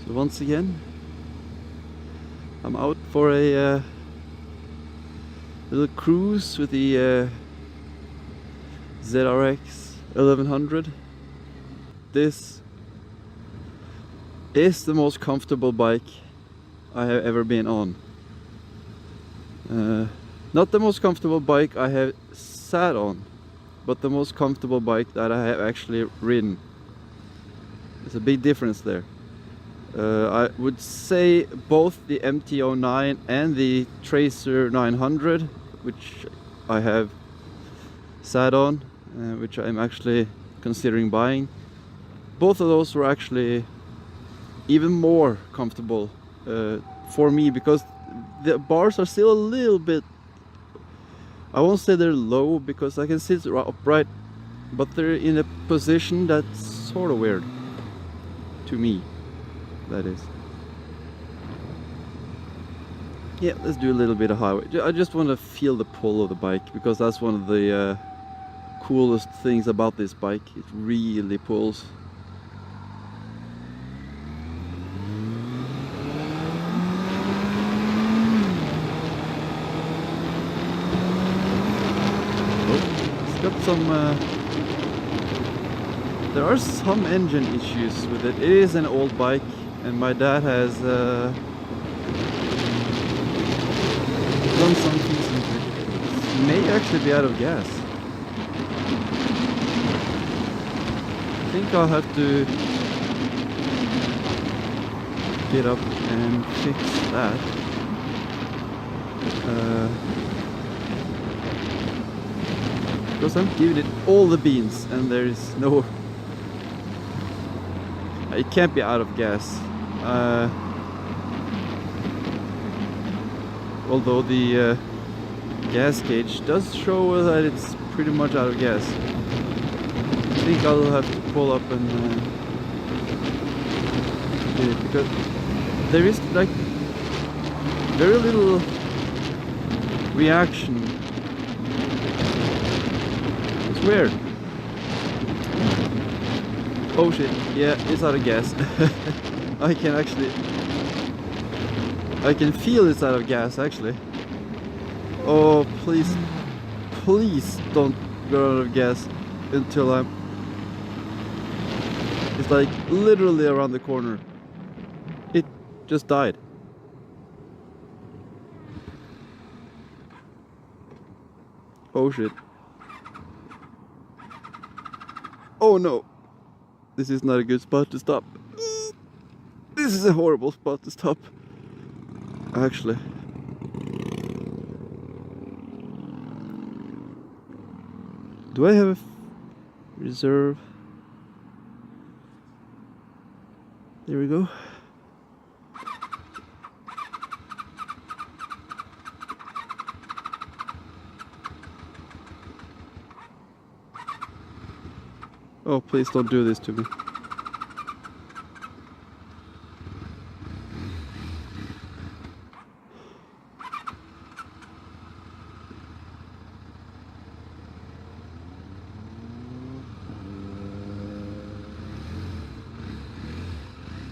once again, I'm out for a little cruise with the ZRX1100. This is the most comfortable bike I have ever been on. Not the most comfortable bike I have sat on, but the most comfortable bike that I have actually ridden. There's a big difference there. I would say both the MT-09 and the Tracer 900, which I have sat on, which I'm actually considering buying. Both of those were actually even more comfortable for me, because the bars are still a little bit, I won't say they're low because I can sit upright, but they're in a position that's sort of weird to me, that is. Yeah, let's do a little bit of highway. I just want to feel the pull of the bike, because that's one of the coolest things about this bike. It really pulls. Got some there are some engine issues with it. It is an old bike, and my dad has done some things into it. It may actually be out of gas. I think I'll have to get up and fix that. Because I'm giving it all the beans and there is no... It can't be out of gas. Although the gas gauge does show that it's pretty much out of gas. I think I'll have to pull up and get it, because there is like very little reaction. Weird. Oh shit, yeah, it's out of gas. I can feel it's out of gas actually. Oh, please don't go out of gas until it's like literally around the corner. It just died. Oh shit. Oh no, this is not a good spot to stop. This is a horrible spot to stop, actually. Do I have a reserve? There we go. Oh, please don't do this to me.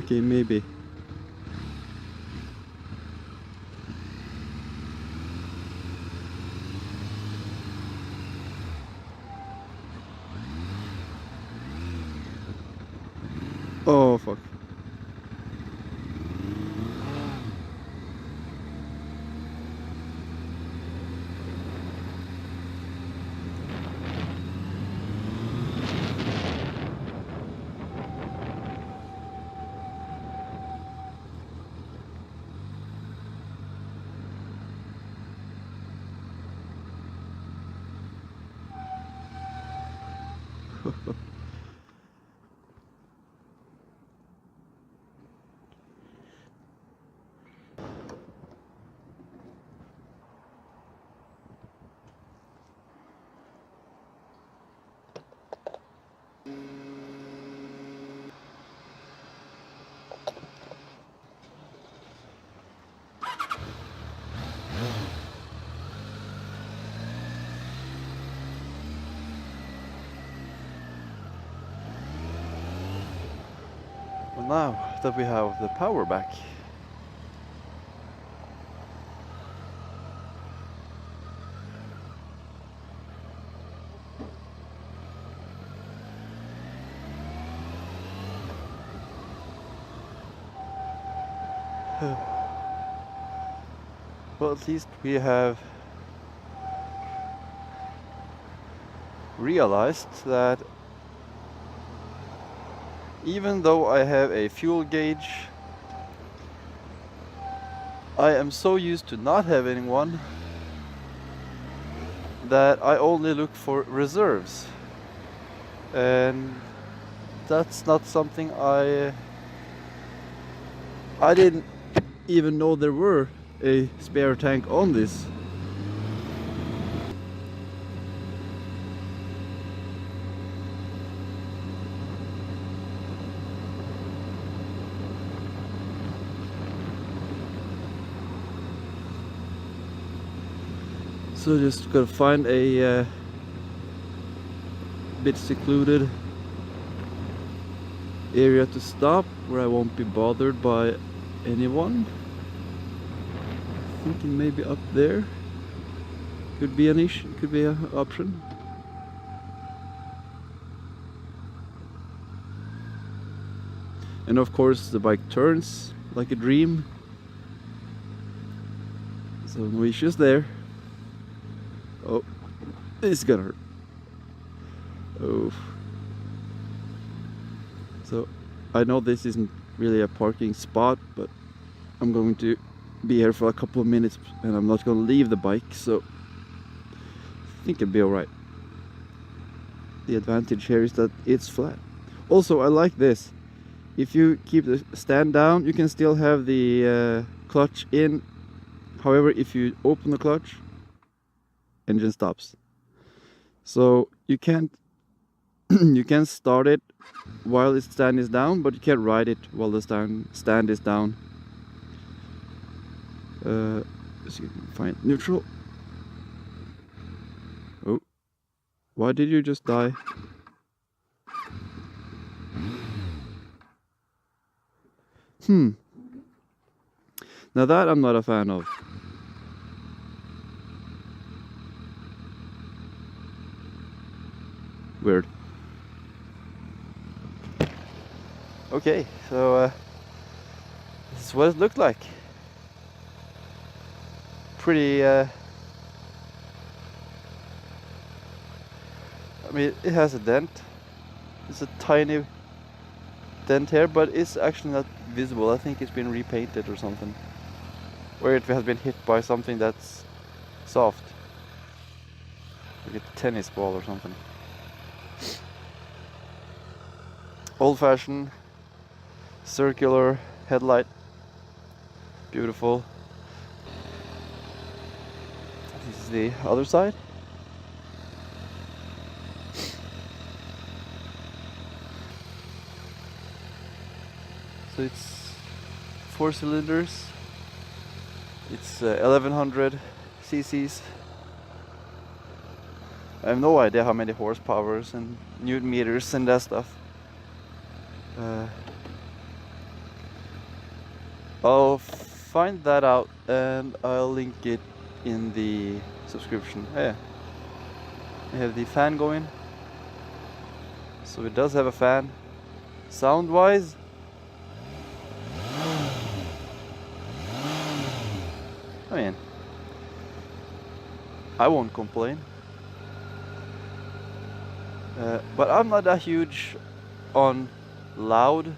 Okay, maybe. Oh fuck. Well, now that we have the power back, well, at least we have realized that even though I have a fuel gauge, I am so used to not having one that I only look for reserves, and that's not something I didn't even know there were a spare tank on this. So just gotta find a bit secluded area to stop where I won't be bothered by anyone. Thinking maybe up there could be an issue, could be an option. And of course the bike turns like a dream, so no issues there. Oh, it's gonna hurt. Oh. So I know this isn't really a parking spot, but I'm going to be here for a couple of minutes and I'm not going to leave the bike, so I think it'll be alright. The advantage here is that it's flat. Also, I like this. If you keep the stand down, you can still have the clutch in. However, if you open the clutch, engine stops. So you can't you can start it while the stand is down, but you can't ride it while the stand is down. So you can find neutral. Oh, why did you just die? Now that I'm not a fan of. Weird. Okay, so this is what it looked like. Pretty, I mean, it has a dent. It's a tiny dent here, but it's actually not visible. I think it's been repainted or something. Or it has been hit by something that's soft. Like a tennis ball or something. Old-fashioned circular headlight, beautiful. This is the other side. So it's 4 cylinders. It's 1100 cc's. I have no idea how many horsepowers and newton meters and that stuff. I'll find that out and I'll link it in the subscription. Yeah, I have the fan going, so it does have a fan. Sound wise, I mean, I won't complain. But I'm not that huge on loud.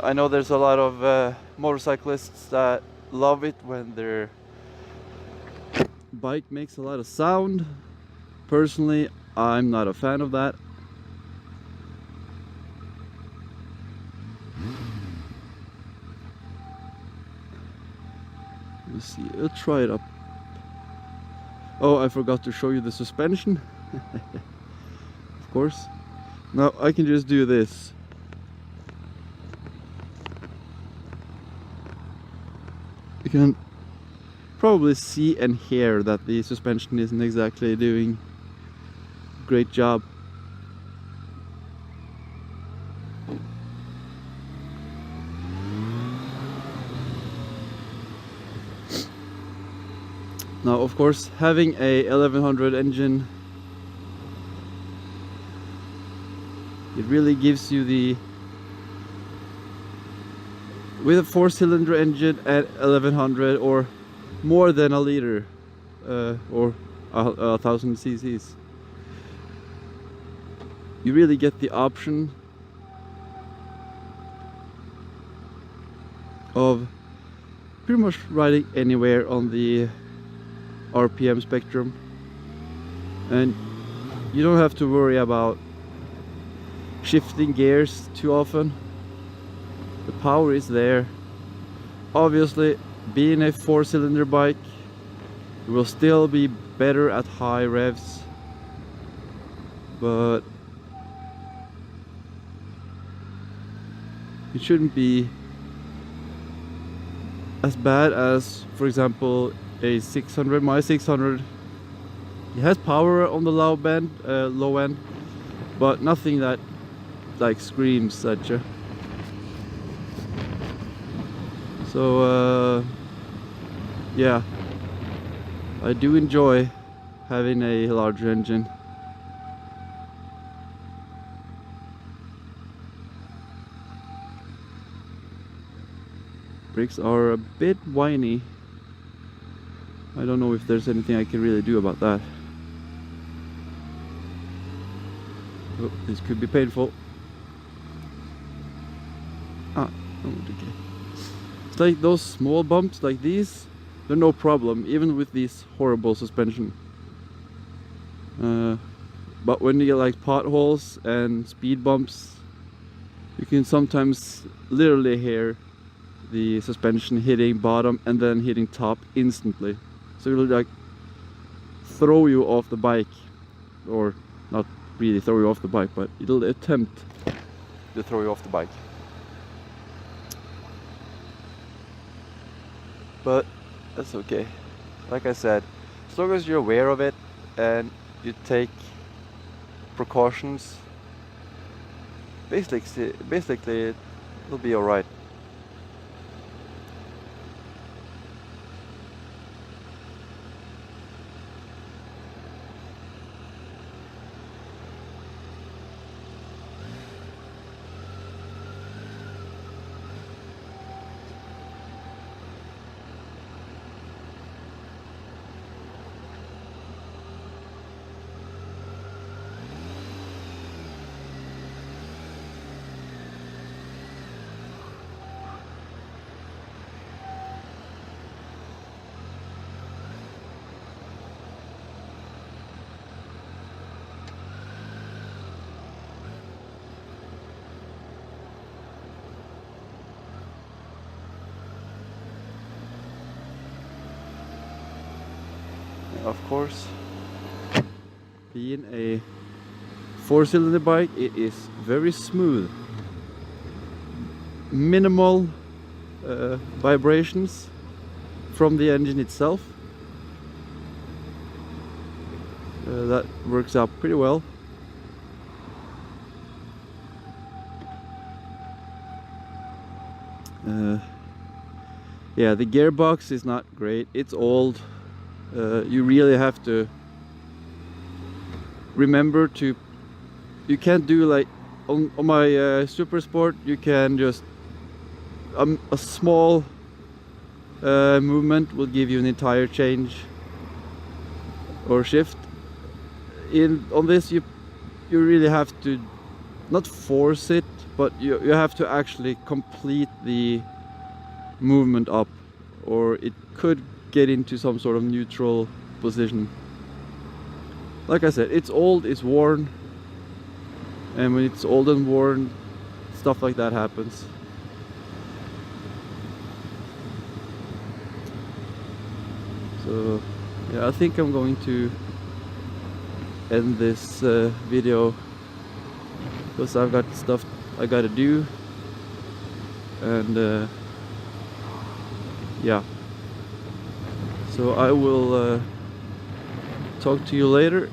I know there's a lot of motorcyclists that love it when their bike makes a lot of sound. Personally, I'm not a fan of that. Let me see, I'll try it up. Oh, I forgot to show you the suspension. Of course. Now I can just do this. You can probably see and hear that the suspension isn't exactly doing a great job. Now, of course, having a 1100 engine, it really gives you the, with a 4-cylinder engine at 1100 or more than a liter, or 1000 cc's, you really get the option of pretty much riding anywhere on the RPM spectrum, and you don't have to worry about shifting gears too often. The power is there. Obviously, being a 4-cylinder bike, it will still be better at high revs, but it shouldn't be as bad as, for example, a 600. My 600, it has power on the low end, but nothing that like screams at you. So yeah, I do enjoy having a larger engine. Brakes are a bit whiny. I don't know if there's anything I can really do about that. Oh, this could be painful. Ah, okay. It's like those small bumps like these, they're no problem, even with these horrible suspension. But when you get like potholes and speed bumps, you can sometimes literally hear the suspension hitting bottom and then hitting top instantly. So it'll like throw you off the bike, or not really throw you off the bike, but it'll attempt to throw you off the bike. But that's okay. Like I said, as long as you're aware of it and you take precautions, basically it'll be alright. Of course, being a 4-cylinder bike, it is very smooth. Minimal vibrations from the engine itself. That works out pretty well. Yeah, the gearbox is not great. It's old. You really have to remember to, you can't do like on my Super Sport, you can just a small movement will give you an entire change or shift. On this you really have to not force it, but you have to actually complete the movement up, or it could get into some sort of neutral position. Like I said, it's old, it's worn, and when it's old and worn, stuff like that happens. So yeah, I think I'm going to end this video because I've got stuff I gotta do, and yeah. So I will talk to you later,